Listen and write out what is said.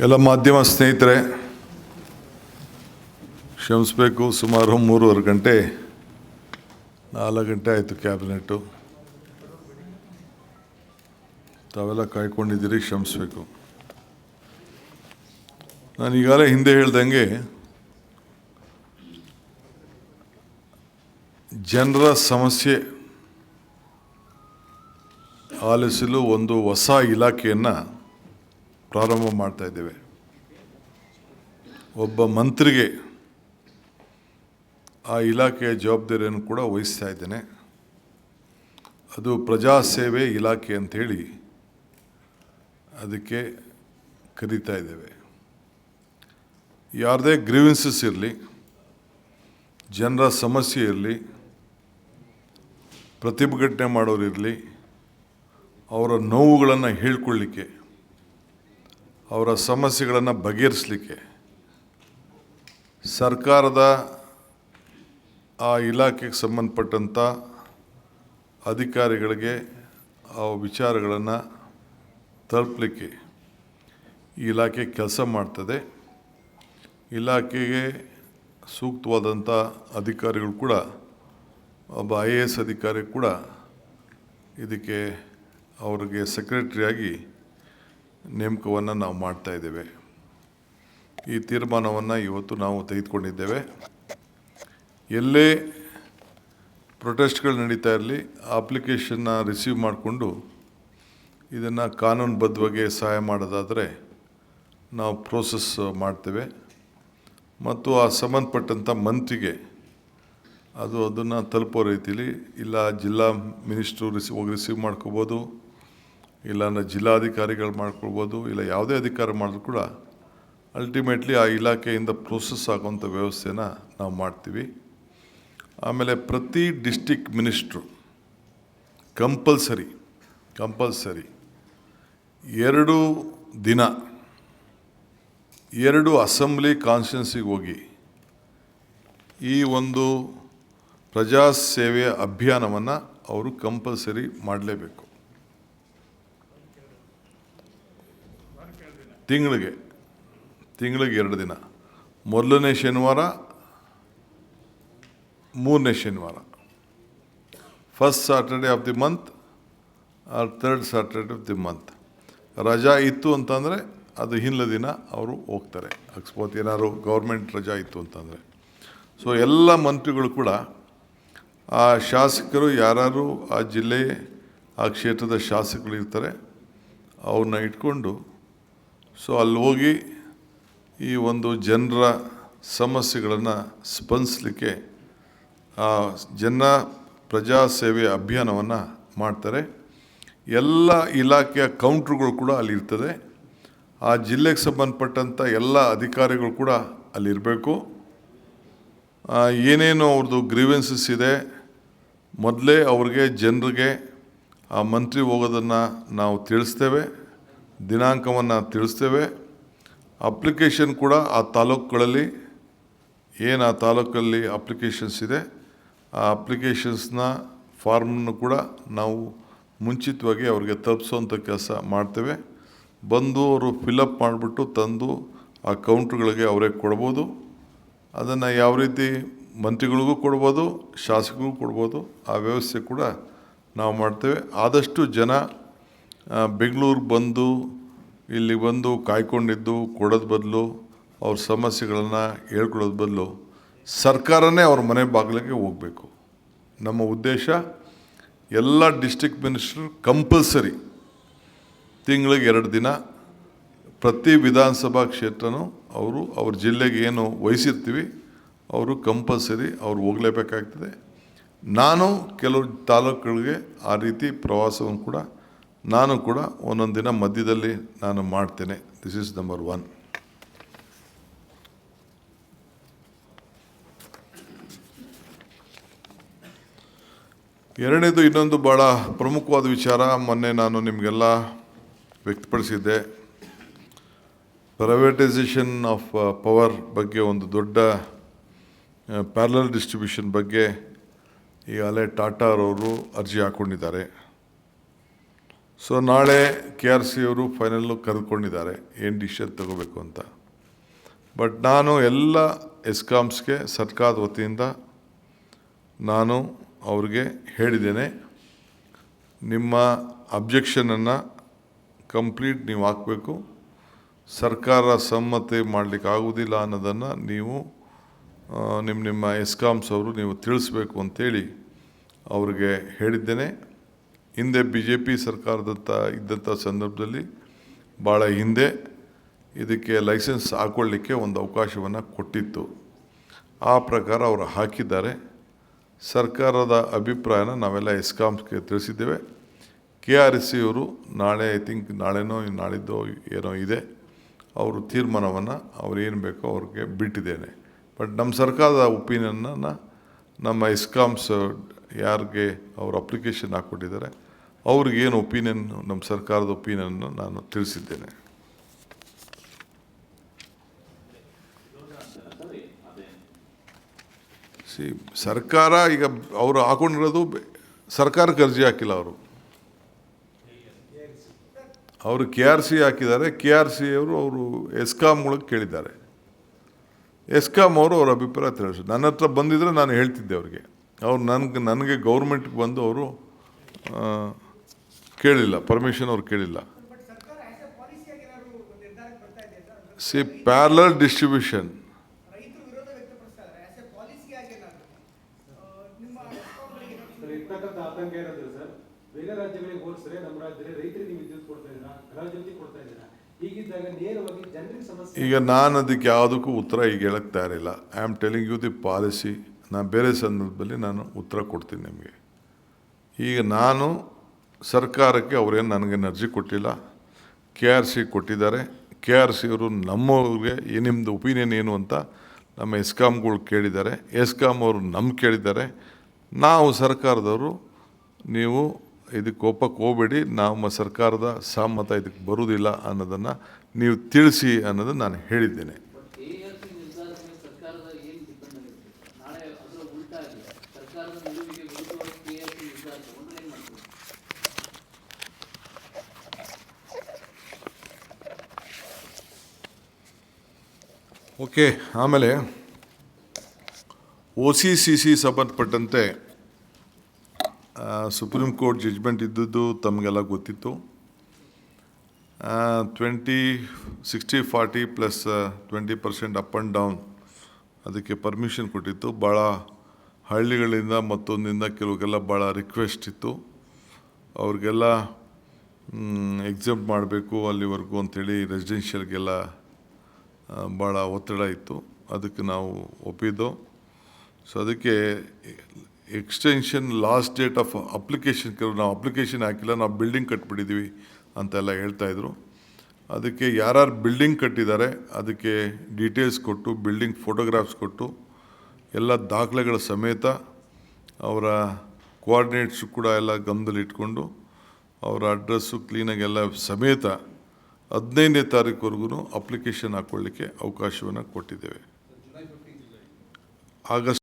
ಎಲ್ಲ ಮಾಧ್ಯಮ ಸ್ನೇಹಿತರೆ, ಕ್ಷಮಿಸಬೇಕು. ಸುಮಾರು 3:15 ಗಂಟೆ 4 ಗಂಟೆ ಆಯಿತು ಕ್ಯಾಬಿನೆಟ್ಟು. ತಾವೆಲ್ಲ ಕಾಯ್ಕೊಂಡಿದ್ದೀರಿ, ಕ್ಷಮಿಸಬೇಕು. ನಾನು ಈಗಾಗಲೇ ಹಿಂದೆ ಹೇಳ್ದಂಗೆ ಜನರ ಸಮಸ್ಯೆ ಆಲಿಸಲು ಒಂದು ಹೊಸ ಇಲಾಖೆಯನ್ನು ಪ್ರಾರಂಭ ಮಾಡ್ತಾ ಇದ್ದೇವೆ. ಒಬ್ಬ ಮಂತ್ರಿಗೆ ಆ ಇಲಾಖೆಯ ಜವಾಬ್ದಾರಿಯನ್ನು ಕೂಡ ವಹಿಸ್ತಾ ಇದ್ದೇನೆ. ಅದು ಪ್ರಜಾಸೇವೆ ಇಲಾಖೆ ಅಂಥೇಳಿ ಅದಕ್ಕೆ ಕರೀತಾ ಇದ್ದೇವೆ. ಯಾರದೇ ಗ್ರೀವೆನ್ಸಸ್ ಇರಲಿ, ಜನರ ಸಮಸ್ಯೆ ಇರಲಿ, ಪ್ರತಿಭಟನೆ ಮಾಡೋರಿರಲಿ, ಅವರ ನೋವುಗಳನ್ನು ಹೇಳ್ಕೊಳ್ಳಿಕ್ಕೆ, ಅವರ ಸಮಸ್ಯೆಗಳನ್ನು ಬಗೆಹರಿಸಲಿಕ್ಕೆ ಸರ್ಕಾರದ ಆ ಇಲಾಖೆಗೆ ಸಂಬಂಧಪಟ್ಟಂಥ ಅಧಿಕಾರಿಗಳಿಗೆ ಆ ವಿಚಾರಗಳನ್ನು ತಲುಪಲಿಕ್ಕೆ ಈ ಇಲಾಖೆ ಕೆಲಸ ಮಾಡ್ತದೆ. ಇಲಾಖೆಗೆ ಸೂಕ್ತವಾದಂಥ ಅಧಿಕಾರಿಗಳು ಕೂಡ, ಒಬ್ಬ IAS ಅಧಿಕಾರಿ ಕೂಡ ಇದಕ್ಕೆ ಅವರಿಗೆ ಸೆಕ್ರೆಟರಿಯಾಗಿ ನೇಮಕವನ್ನು ನಾವು ಮಾಡ್ತಾ ಇದ್ದೇವೆ. ಈ ತೀರ್ಮಾನವನ್ನು ಇವತ್ತು ನಾವು ತೆಗೆದುಕೊಂಡಿದ್ದೇವೆ. ಎಲ್ಲೇ ಪ್ರೊಟೆಸ್ಟ್ಗಳು ನಡೀತಾ ಇರಲಿ, ಅಪ್ಲಿಕೇಶನ್ನ ರಿಸೀವ್ ಮಾಡಿಕೊಂಡು ಇದನ್ನು ಕಾನೂನುಬದ್ಧವಾಗಿ ಸಹಾಯ ಮಾಡೋದಾದರೆ ನಾವು ಪ್ರೋಸೆಸ್ ಮಾಡ್ತೇವೆ ಮತ್ತು ಆ ಸಂಬಂಧಪಟ್ಟಂಥ ಮಂತ್ರಿಗೆ ಅದನ್ನು ತಲುಪೋ ರೀತಿಯಲ್ಲಿ, ಇಲ್ಲ ಜಿಲ್ಲಾ ಮಿನಿಸ್ಟ್ರು ರಿಸೀವ್ ಮಾಡ್ಕೋಬೋದು, ಇಲ್ಲ ಜಿಲ್ಲಾಧಿಕಾರಿಗಳು ಮಾಡ್ಕೊಳ್ಬೋದು, ಇಲ್ಲ ಯಾವುದೇ ಅಧಿಕಾರ ಮಾಡಿದ್ರು ಕೂಡ ಅಲ್ಟಿಮೇಟ್ಲಿ ಆ ಇಲಾಖೆಯಿಂದ ಪ್ರೋಸೆಸ್ ಆಗುವಂಥ ವ್ಯವಸ್ಥೆನ ನಾವು ಮಾಡ್ತೀವಿ. ಆಮೇಲೆ ಪ್ರತಿ ಡಿಸ್ಟಿಕ್ ಮಿನಿಸ್ಟ್ರು ಕಂಪಲ್ಸರಿ 2 ದಿನ 2 ಅಸೆಂಬ್ಲಿ ಕಾನ್ಸ್ಟಿಟ್ಯೂನ್ಸಿಗೆ ಹೋಗಿ ಈ ಒಂದು ಪ್ರಜಾಸೇವೆಯ ಅಭಿಯಾನವನ್ನು ಅವರು ಕಂಪಲ್ಸರಿ ಮಾಡಲೇಬೇಕು. ತಿಂಗಳಿಗೆ 2 ದಿನ, ಮೊದಲನೇ ಶನಿವಾರ, 3ನೇ ಶನಿವಾರ, first Saturday of the month R third Saturday of the month. ರಜಾ ಇತ್ತು ಅಂತಂದರೆ ಅದು ಹಿಂದಿನ ದಿನ ಅವರು ಹೋಗ್ತಾರೆ, ಅಕಸ್ಮಾತ್ ಏನಾದ್ರು ಗೌರ್ಮೆಂಟ್ ರಜಾ ಇತ್ತು ಅಂತಂದರೆ. ಸೊ ಎಲ್ಲ ಮಂತ್ರಿಗಳು ಕೂಡ, ಆ ಶಾಸಕರು ಯಾರು ಆ ಜಿಲ್ಲೆ ಆ ಕ್ಷೇತ್ರದ ಶಾಸಕರು ಇರ್ತಾರೆ, ಅವ್ರನ್ನ ಇಟ್ಕೊಂಡು ಸೊ ಅಲ್ಲಿ ಹೋಗಿ ಈ ಒಂದು ಜನರ ಸಮಸ್ಯೆಗಳನ್ನು ಸ್ಪಂದಿಸಲಿಕ್ಕೆ ಆ ಪ್ರಜಾಸೇವೆ ಅಭಿಯಾನವನ್ನು ಮಾಡ್ತಾರೆ. ಎಲ್ಲ ಇಲಾಖೆಯ ಕೌಂಟ್ರುಗಳು ಕೂಡ ಅಲ್ಲಿರ್ತದೆ. ಆ ಜಿಲ್ಲೆಗೆ ಸಂಬಂಧಪಟ್ಟಂಥ ಎಲ್ಲ ಅಧಿಕಾರಿಗಳು ಕೂಡ ಅಲ್ಲಿರಬೇಕು. ಏನೇನು ಅವ್ರದ್ದು ಗ್ರೀವೆನ್ಸಸ್ ಇದೆ ಮೊದಲೇ ಅವ್ರಿಗೆ ಜನರಿಗೆ ಆ ಮಂತ್ರಿ ಹೋಗೋದನ್ನು ನಾವು ತಿಳಿಸ್ತೇವೆ, ದಿನಾಂಕವನ್ನು ತಿಳಿಸ್ತೇವೆ. ಅಪ್ಲಿಕೇಶನ್ ಕೂಡ ಆ ತಾಲೂಕುಗಳಲ್ಲಿ ಏನು ಆ ತಾಲೂಕಲ್ಲಿ ಅಪ್ಲಿಕೇಶನ್ಸ್ ಇದೆ, ಆ ಅಪ್ಲಿಕೇಶನ್ಸ್ನ ಫಾರ್ಮನ್ನು ಕೂಡ ನಾವು ಮುಂಚಿತವಾಗಿ ಅವ್ರಿಗೆ ತಲುಪಿಸೋವಂಥ ಕೆಲಸ ಮಾಡ್ತೇವೆ. ಬಂದು ಅವರು ಫಿಲಪ್ ಮಾಡಿಬಿಟ್ಟು ತಂದು ಆ ಕೌಂಟ್ರುಗಳಿಗೆ ಅವರೇ ಕೊಡ್ಬೋದು. ಅದನ್ನು ಯಾವ ರೀತಿ ಮಂತ್ರಿಗಳಿಗೂ ಕೊಡ್ಬೋದು, ಶಾಸಕರಿಗೂ ಕೊಡ್ಬೋದು, ಆ ವ್ಯವಸ್ಥೆ ಕೂಡ ನಾವು ಮಾಡ್ತೇವೆ. ಆದಷ್ಟು ಜನ ಬೆಂಗಳೂರು ಬಂದು ಇಲ್ಲಿ ಬಂದು ಕಾಯ್ಕೊಂಡಿದ್ದು ಕೊಡೋದು ಬದಲು, ಅವ್ರ ಸಮಸ್ಯೆಗಳನ್ನು ಹೇಳ್ಕೊಳ್ಳೋದು ಬದಲು ಸರ್ಕಾರನೇ ಅವ್ರ ಮನೆ ಬಾಗಿಲಿಗೆ ಹೋಗಬೇಕು. ನಮ್ಮ ಉದ್ದೇಶ ಎಲ್ಲ ಡಿಸ್ಟ್ರಿಕ್ಟ್ ಮಿನಿಸ್ಟ್ರು ಕಂಪಲ್ಸರಿ ತಿಂಗಳಿಗೆ 2 ದಿನ ಪ್ರತಿ ವಿಧಾನಸಭಾ ಕ್ಷೇತ್ರನೂ ಅವ್ರ ಜಿಲ್ಲೆಗೆ ಏನು ವಹಿಸಿರ್ತೀವಿ ಅವರು ಕಂಪಲ್ಸರಿ ಅವ್ರು ಹೋಗಲೇಬೇಕಾಗ್ತದೆ. ನಾನು ಕೆಲವು ತಾಲೂಕುಗಳಿಗೆ ಆ ರೀತಿ ಪ್ರವಾಸವನ್ನು ಕೂಡ ನಾನು ಕೂಡ ಒಂದೊಂದು ದಿನ ಮಧ್ಯದಲ್ಲಿ ನಾನು ಮಾಡ್ತೇನೆ. This is number 1. ಎರಡನೇದು, ಇನ್ನೊಂದು ಭಾಳ ಪ್ರಮುಖವಾದ ವಿಚಾರ ಮೊನ್ನೆ ನಾನು ನಿಮಗೆಲ್ಲ ವ್ಯಕ್ತಪಡಿಸಿದ್ದೆ. ಪ್ರೈವೇಟೈಸೇಷನ್ ಆಫ್ ಪವರ್ ಬಗ್ಗೆ, ಒಂದು ದೊಡ್ಡ ಪ್ಯಾರಲಲ್ ಡಿಸ್ಟ್ರಿಬ್ಯೂಷನ್ ಬಗ್ಗೆ ಈಗಾಗಲೇ ಟಾಟಾರವರು ಅರ್ಜಿ ಹಾಕ್ಕೊಂಡಿದ್ದಾರೆ. ಸೊ ನಾಳೆ KRC ಅವರು ಫೈನಲ್ಲು ಕರೆದುಕೊಂಡಿದ್ದಾರೆ ಏನು ಡಿಸಿಷನ್ ತಗೋಬೇಕು ಅಂತ. ಬಟ್ ನಾನು ಎಲ್ಲ ಎಸ್ಕಾಮ್ಸ್ಗೆ ಸರ್ಕಾರದ ವತಿಯಿಂದ ನಾನು ಅವ್ರಿಗೆ ಹೇಳಿದ್ದೇನೆ, ನಿಮ್ಮ ಅಬ್ಜೆಕ್ಷನನ್ನು ಕಂಪ್ಲೀಟ್ ನೀವು ಹಾಕಬೇಕು, ಸರ್ಕಾರ ಸಮ್ಮತಿ ಮಾಡಲಿಕ್ಕೆ ಆಗೋದಿಲ್ಲ ಅನ್ನೋದನ್ನು ನೀವು ನಿಮ್ಮ ಎಸ್ಕಾಮ್ಸ್ ಅವರು ನೀವು ತಿಳಿಸ್ಬೇಕು ಅಂತೇಳಿ ಅವ್ರಿಗೆ ಹೇಳಿದ್ದೇನೆ. ಹಿಂದೆ BJP ಇದ್ದಂಥ ಸಂದರ್ಭದಲ್ಲಿ ಭಾಳ ಹಿಂದೆ ಇದಕ್ಕೆ ಲೈಸೆನ್ಸ್ ಹಾಕ್ಕೊಳ್ಳಿಕ್ಕೆ ಒಂದು ಅವಕಾಶವನ್ನು ಕೊಟ್ಟಿತ್ತು. ಆ ಪ್ರಕಾರ ಅವರು ಹಾಕಿದ್ದಾರೆ. ಸರ್ಕಾರದ ಅಭಿಪ್ರಾಯನ ನಾವೆಲ್ಲ ಎಸ್ಕಾಮ್ಸ್ಗೆ ತಿಳಿಸಿದ್ದೇವೆ. KRC ಅವರು ನಾಳೆ ಐ ಥಿಂಕ್ ನಾಳೆನೋ ನಾಳಿದ್ದೋ ಏನೋ ಇದೆ, ಅವರು ತೀರ್ಮಾನವನ್ನು ಅವ್ರು ಏನು ಬೇಕೋ ಅವ್ರಿಗೆ ಬಿಟ್ಟಿದ್ದೇನೆ. ಬಟ್ ನಮ್ಮ ಸರ್ಕಾರದ ಒಪಿನಿಯನ್ನ ನಮ್ಮ ಎಸ್ಕಾಮ್ಸ್ ಯಾರಿಗೆ ಅವರು ಅಪ್ಲಿಕೇಶನ್ ಹಾಕ್ಕೊಟ್ಟಿದ್ದಾರೆ ಅವ್ರಿಗೇನು ಒಪಿನಿಯನ್, ನಮ್ಮ ಸರ್ಕಾರದ ಒಪಿನಿಯನ್ನ ನಾನು ತಿಳಿಸಿದ್ದೇನೆ. ಸರ್ಕಾರ ಈಗ ಅವರು ಹಾಕೊಂಡಿರೋದು ಸರ್ಕಾರಕ್ಕೆ ಅರ್ಜಿ ಹಾಕಿಲ್ಲ, ಅವರು KRC ಹಾಕಿದ್ದಾರೆ. KRC ಅವರು ಎಸ್ಕಾಮ್ಗಳಿಗೆ ಕೇಳಿದ್ದಾರೆ. ಎಸ್ಕಾಮ್ ಅವರು ಅವ್ರ ಅಭಿಪ್ರಾಯ ತಿಳಿಸು. ನನ್ನ ಹತ್ರ ಬಂದಿದ್ದರೆ ನಾನು ಹೇಳ್ತಿದ್ದೆ ಅವ್ರಿಗೆ. ಅವ್ರು ನನಗೆ ಗೌರ್ಮೆಂಟ್ಗೆ ಬಂದು ಅವರು ಕೇಳಿಲ್ಲ, ಪರ್ಮಿಷನ್ ಅವ್ರು ಕೇಳಿಲ್ಲ. ಪ್ಯಾರಲಲ್ ಡಿಸ್ಟ್ರಿಬ್ಯೂಷನ್ ಬೇರೆ ರಾಜ್ಯಗಳಿಗೆ ಹೋಲಿಸಿದ್ರೆ ನಮ್ಮ ರಾಜ್ಯದಲ್ಲಿ ರೈತರಿಗೆ ವಿದ್ಯುತ್ ಕೊಡ್ತಾ ಇದ್ದೀರಾ, ರಾಜ್ಯಕ್ಕೆ ಕೊಡ್ತಾ ಇದ್ದೀರಾ, ಹೀಗಿದ್ದಾಗ ನೇರವಾಗಿ ಜನರಿಗೆ ಸಮಸ್ಯೆ. ಈಗ ನಾನು ಅದಕ್ಕೆ ಯಾವುದಕ್ಕೂ ಉತ್ತರ ಈಗ ಹೇಳಕ್ಕೆ ತಯಾರಿಲ್ಲ. I am telling you the policy. ನಾನು ಬೇರೆ ಸಂದರ್ಭದಲ್ಲಿ ನಾನು ಉತ್ತರ ಕೊಡ್ತೀನಿ ನಿಮಗೆ. ಈಗ ನಾನು ಸರ್ಕಾರಕ್ಕೆ ಅವರೇನು ನನಗೇನು ಅರ್ಜಿ ಕೊಟ್ಟಿಲ್ಲ, KRC ಕೊಟ್ಟಿದ್ದಾರೆ. KRC ಅವರು ನಮ್ಮವ್ರಿಗೆ ನಿಮ್ಮದು ಒಪಿನಿಯನ್ ಏನು ಅಂತ ನಮ್ಮ ಎಸ್ಕಾಮ್ಗಳು ಕೇಳಿದ್ದಾರೆ. ಎಸ್ಕಾಮ್ ಅವರು ಕೇಳಿದ್ದಾರೆ. ನಾವು ಸರ್ಕಾರದವರು ನೀವು ಇದಕ್ಕೆ ಒಪ್ಪಕ್ಕೆ ಹೋಗಬೇಡಿ, ನಮ್ಮ ಸರ್ಕಾರದ ಸಹಮತ ಇದಕ್ಕೆ ಬರುವುದಿಲ್ಲ ಅನ್ನೋದನ್ನು ನೀವು ತಿಳಿಸಿ ಅನ್ನೋದನ್ನು ನಾನು ಹೇಳಿದ್ದೇನೆ. ಓಕೆ, ಆಮೇಲೆ OCCC ಸಂಬಂಧಪಟ್ಟಂತೆ ಸುಪ್ರೀಂ ಕೋರ್ಟ್ ಜಡ್ಜ್ಮೆಂಟ್ ಇದ್ದದ್ದು ತಮಗೆಲ್ಲ ಗೊತ್ತಿತ್ತು. 60-40 ಪ್ಲಸ್ 20% ಅಪ್ ಆ್ಯಂಡ್ ಡೌನ್ ಅದಕ್ಕೆ ಪರ್ಮಿಷನ್ ಕೊಟ್ಟಿತ್ತು. ಭಾಳ ಹಳ್ಳಿಗಳಿಂದ ಮತ್ತೊಂದಿಂದ ಕೆಲವರಿಗೆಲ್ಲ ಭಾಳ ರಿಕ್ವೆಸ್ಟ್ ಇತ್ತು, ಅವ್ರಿಗೆಲ್ಲ ಎಕ್ಸೆಪ್ಟ್ ಮಾಡಬೇಕು ಅಲ್ಲಿವರೆಗೂ ಅಂಥೇಳಿ. ರೆಸಿಡೆನ್ಷಿಯಲ್ಗೆಲ್ಲ ಭಾಳ ಒತ್ತಡ ಇತ್ತು, ಅದಕ್ಕೆ ನಾವು ಒಪ್ಪಿದ್ದು. ಸೊ ಅದಕ್ಕೆ extension last date of application, ಕೆಲವು ನಾವು ಅಪ್ಲಿಕೇಶನ್ ಹಾಕಿಲ್ಲ, ನಾವು ಬಿಲ್ಡಿಂಗ್ ಕಟ್ಬಿಟ್ಟಿದ್ದೀವಿ ಅಂತೆಲ್ಲ ಹೇಳ್ತಾಯಿದ್ರು. ಅದಕ್ಕೆ ಯಾರ್ಯಾರು ಬಿಲ್ಡಿಂಗ್ ಕಟ್ಟಿದ್ದಾರೆ ಅದಕ್ಕೆ ಡೀಟೇಲ್ಸ್ ಕೊಟ್ಟು, ಬಿಲ್ಡಿಂಗ್ ಫೋಟೋಗ್ರಾಫ್ಸ್ ಕೊಟ್ಟು, ಎಲ್ಲ ದಾಖಲೆಗಳ ಸಮೇತ ಅವರ ಕೋಆರ್ಡಿನೇಟ್ಸು ಕೂಡ ಎಲ್ಲ ಗಮನದಲ್ಲಿಟ್ಕೊಂಡು ಅವರ ಅಡ್ರೆಸ್ಸು ಕ್ಲೀನಾಗೆಲ್ಲ ಸಮೇತ 15ನೇ ತಾರೀಕುವರೆಗೂ ಅಪ್ಲಿಕೇಶನ್ ಹಾಕ್ಕೊಳ್ಳಿಕ್ಕೆ ಅವಕಾಶವನ್ನು ಕೊಟ್ಟಿದ್ದೇವೆ. ಆಗಸ್ಟ್